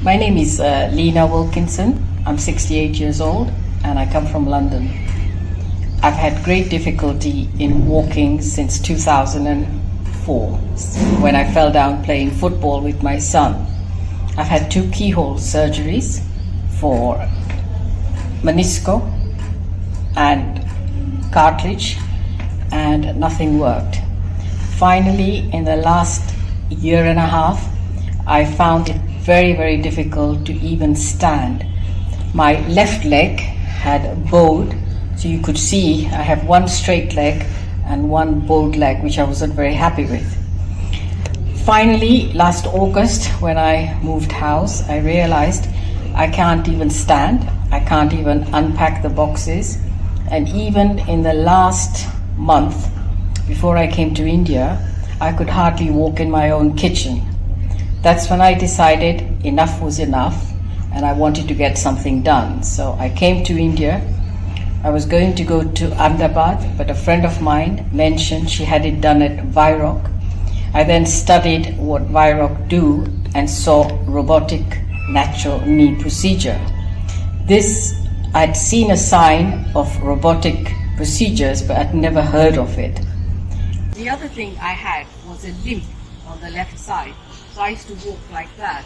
My name is Leena Wilkinson. I'm 68 years old and I come from London. I've had great difficulty in walking since 2004 when I fell down playing football with my son. I've had 2 keyhole surgeries for menisco and cartilage and nothing worked. Finally, in the last year and a half, I found it very difficult to even stand. My left leg had bowed, so you could see I have one straight leg and one bowed leg, which I wasn't very happy with. Finally, last August, when I moved house, I realized I can't even stand, I can't even unpack the boxes, and even in the last month, before I came to India, I could hardly walk in my own kitchen. That's when I decided enough was enough and I wanted to get something done. So I came to India. I was going to go to Ahmedabad, but a friend of mine mentioned she had it done at VIROC. I then studied what VIROC do and saw Robotic Natural Knee procedure. I'd seen a sign of robotic procedures, but I'd never heard of it. The other thing I had was a limp on the left side. So I used to walk like that.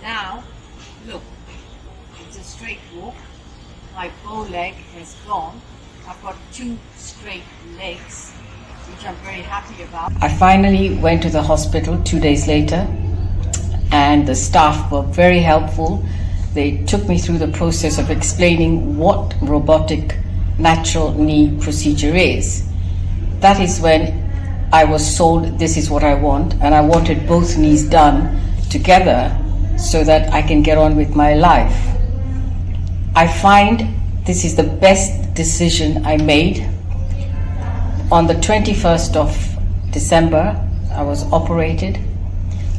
Now, look, it's a straight walk. My bow leg has gone. I've got 2 straight legs, which I'm very happy about. I finally went to the hospital 2 days later, and the staff were very helpful. They took me through the process of explaining what robotic natural knee procedure is. That is when I was sold this is what I want, and I wanted both knees done together so that I can get on with my life. I find this is the best decision I made. On the 21st of December, I was operated,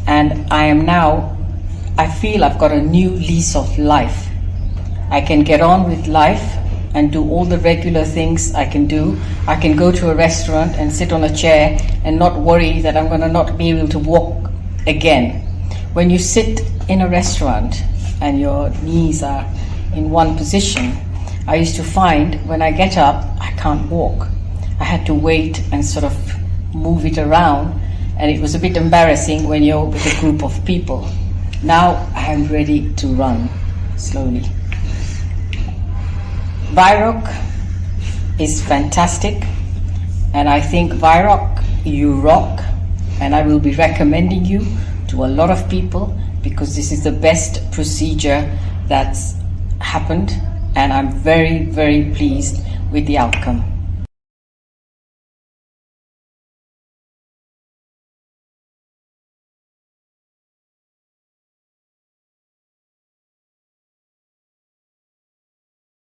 and I feel I've got a new lease of life. I can get on with life and do all the regular things I can do. I can go to a restaurant and sit on a chair and not worry that I'm going to not be able to walk again. When you sit in a restaurant and your knees are in one position, I used to find when I get up, I can't walk. I had to wait and sort of move it around, and it was a bit embarrassing when you're with a group of people. Now I am ready to run slowly. VIROC is fantastic, and I think VIROC, you rock, and I will be recommending you to a lot of people because this is the best procedure that's happened, and I'm very pleased with the outcome.